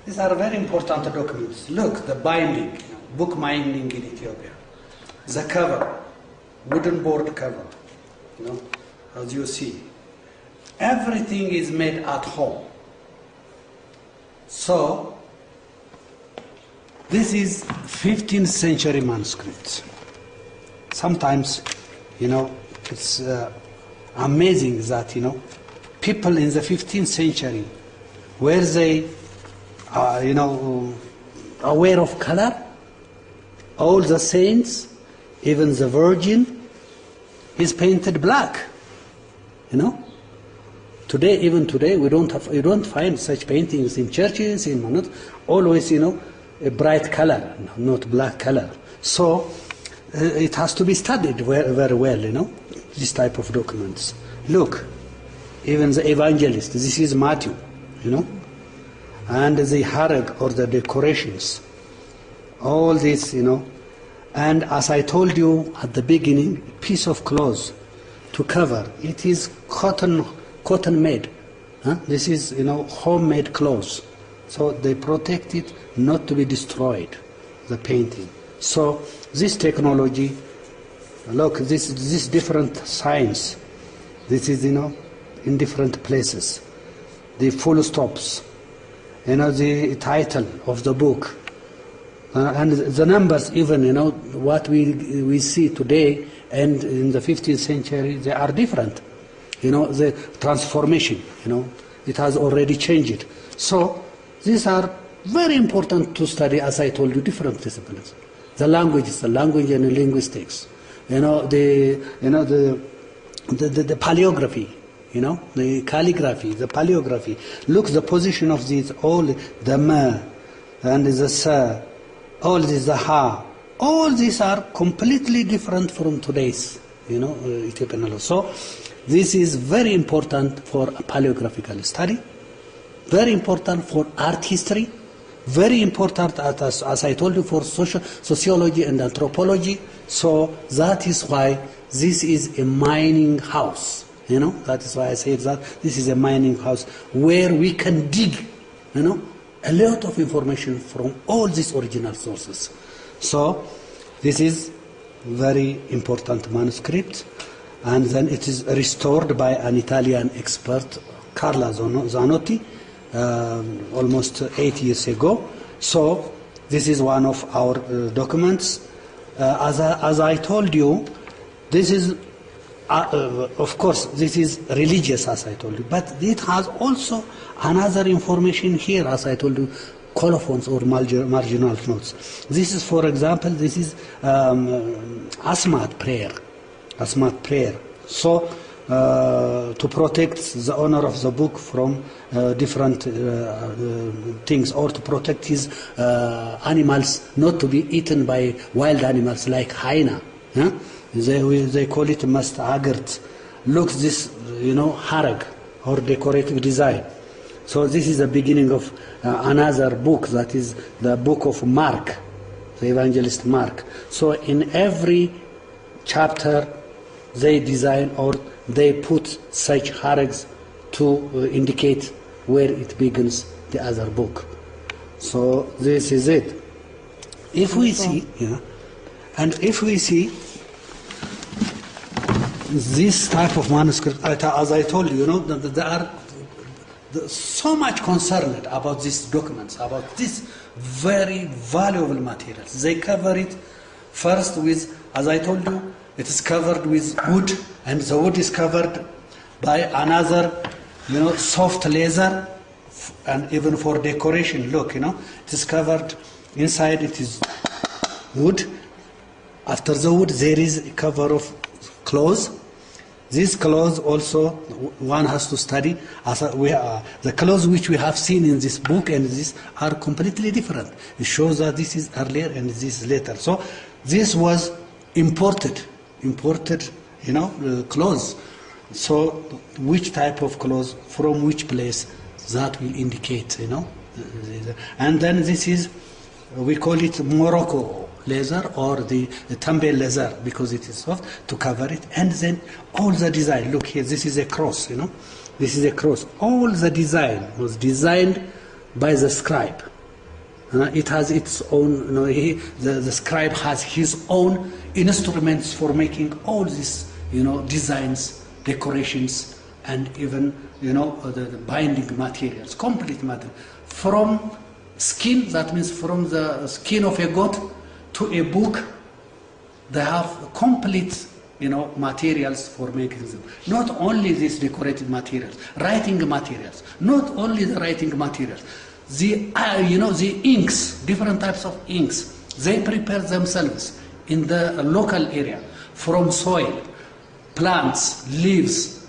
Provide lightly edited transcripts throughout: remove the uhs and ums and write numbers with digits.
These are very important documents. Look, the binding, book binding in Ethiopia. The cover, wooden board cover, as you see. Everything is made at home. So, this is 15th century manuscripts. Sometimes, it's amazing that, people in the 15th century, were they, aware of color? All the saints, even the Virgin, is painted black. Today, even today, you don't find such paintings in churches, always, a bright color, not black color. So, it has to be studied very well, this type of documents. Look, even the evangelist, this is Matthew, and the harag or the decorations, all this, and as I told you at the beginning, piece of cloth to cover, it is cotton made. This is, homemade clothes. So they protect it not to be destroyed, the painting. So this technology, look, this different science, this is, in different places. The full stops, the title of the book, and the numbers even, what we see today and in the 15th century, they are different. The transformation, it has already changed. So these are very important to study, as I told you, different disciplines. The language and linguistics, the paleography, the calligraphy, the paleography. Look, the position of these, all the ma and the sa, all this, the ha, all these are completely different from today's, Ethiopian law. So this is very important for paleographical study, very important for art history, very important, as I told you, for sociology and anthropology. So that is why this is a mining house. That is why I say that this is a mining house where we can dig, a lot of information from all these original sources. So this is very important manuscript, and then it is restored by an Italian expert, Carla Zanotti, almost 8 years ago. So this is one of our documents. As I told you, this is, of course, this is religious, as I told you, but it has also another information here, as I told you, colophons or marginal notes. This is, for example, this is Asmat prayer. So, to protect the owner of the book from different things, or to protect his animals not to be eaten by wild animals like hyena. They call it mastagert. Look, this, harag or decorative design. So this is the beginning of another book, that is the book of Mark, the evangelist Mark. So in every chapter they design or they put such harags to indicate where it begins the other book. So this is it. If we see, if we see this type of manuscript, as I told you, there are so much concerned about these documents, about this very valuable materials. They cover it first with, as I told you, it is covered with wood, and the wood is covered by another, soft leather, and even for decoration. Look, it is covered inside. It is wood. After the wood, there is a cover of cloth. These clothes also one has to study. The clothes which we have seen in this book and this are completely different. It shows that this is earlier and this is later. So this was imported, clothes. So which type of clothes from which place, that will indicate, And then this is, we call it Morocco leather or the Tambe leather, because it is soft, to cover it. And then all the design, look here, this is a cross, this is a cross. All the design was designed by the scribe. It has its own, the scribe has his own instruments for making all these, designs, decorations, and even, the binding materials, complete material. From skin, that means from the skin of a goat to a book, they have complete, materials for making them. Not only these decorative materials, writing materials, not only the writing materials. The inks, different types of inks, they prepare themselves in the local area from soil, plants, leaves,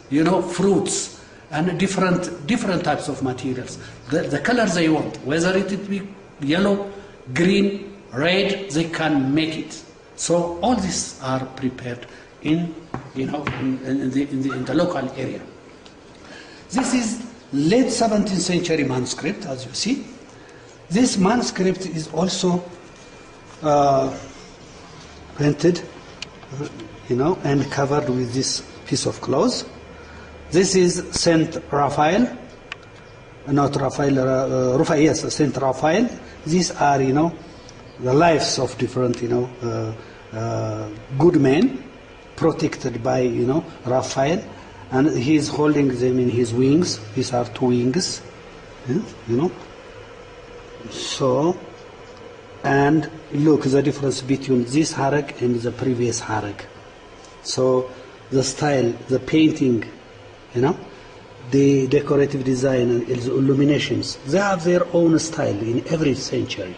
fruits, and different types of materials. The colors they want, whether it be yellow, green, red, they can make it. So all these are prepared in the local area. This is late 17th century manuscript, as you see. This manuscript is also printed, and covered with this piece of cloth. This is Saint Raphael, not Raphael, Raphael, yes, Saint Raphael. These are, the lives of different, good men, protected by, Raphael. And he is holding them in his wings. These are two wings, So, and look the difference between this harag and the previous harag. So, the style, the painting, the decorative design and the illuminations, they have their own style in every century,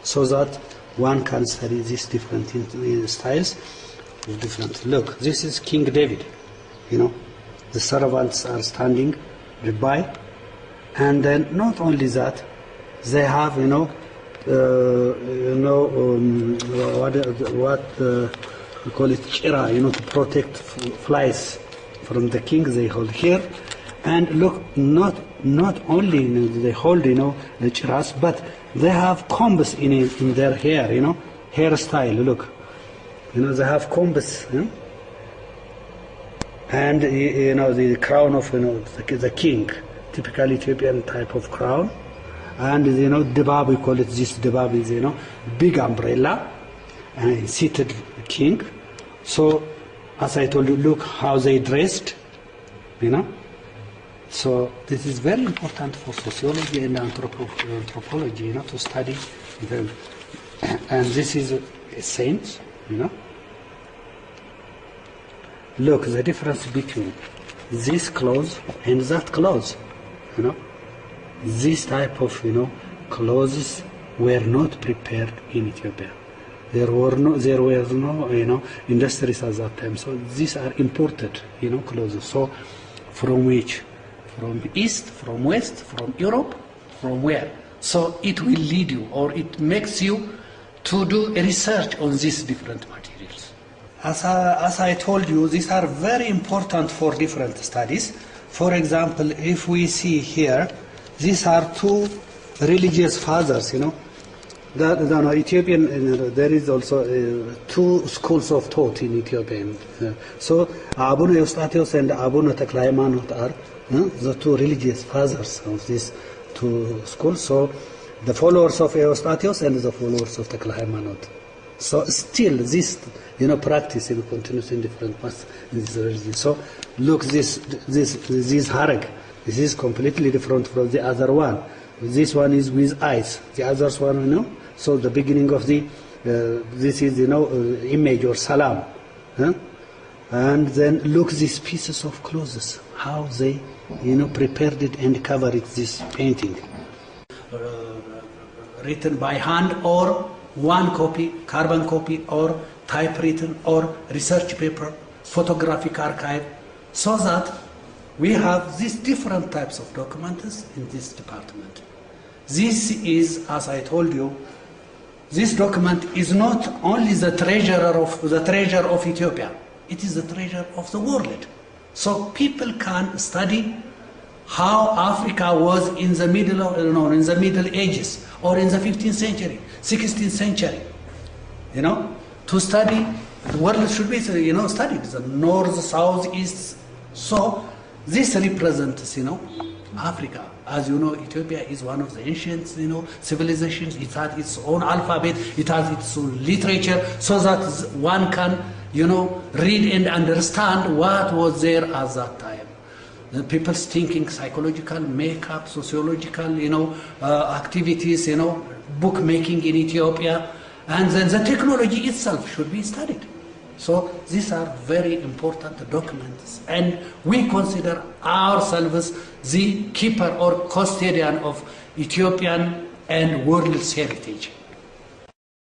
so that one can study these different styles. Different. Look, this is King David, The servants are standing by, and then not only that, they have what we call it chira, to protect flies from the king. They hold here, and look, not only they hold the chiras, but they have combs in their hair, hairstyle. Look, they have combs. And the crown of the king, typical Ethiopian type of crown, and debab, we call it, this debab is big umbrella, and seated king. So as I told you, look how they dressed, So this is very important for sociology and anthropology, to study them. And this is a saint, Look, the difference between this clothes and that clothes, This type of, clothes were not prepared in Ethiopia. There were no, industries at that time. So these are imported, clothes. So from which? From east, from west, from Europe, from where? So it will lead you, or it makes you to do a research on these different materials. As I told you, these are very important for different studies. For example, if we see here, these are two religious fathers, Ethiopian, there is also two schools of thought in Ethiopia. So Abuna Eustathios and Abuna Tekle Haymanot are the two religious fathers of these two schools. So the followers of Eustathios and the followers of Tekle Haymanot. So still this practice continues in different parts in this religion. So look, this harag, this is completely different from the other one. This one is with eyes. The other one, So the beginning of the this is image or salam, and then look these pieces of clothes, how they prepared it and covered it. This painting, written by hand or one copy, carbon copy, or typewritten, or research paper, photographic archive, so that we have these different types of documents in this department. This is, as I told you, this document is not only the treasure of Ethiopia, it is the treasure of the world. So people can study how Africa was in the Middle Ages, or in the 15th century, 16th century. To study, the world should be studied, the north, south, east. So this represents, Africa. As you know, Ethiopia is one of the ancient, civilizations. It had its own alphabet. It has its own literature, so that one can, read and understand what was there at that time. The people's thinking, psychological makeup, sociological, activities, bookmaking in Ethiopia, and then the technology itself should be studied. So these are very important documents, and we consider ourselves the keeper or custodian of Ethiopian and world's heritage.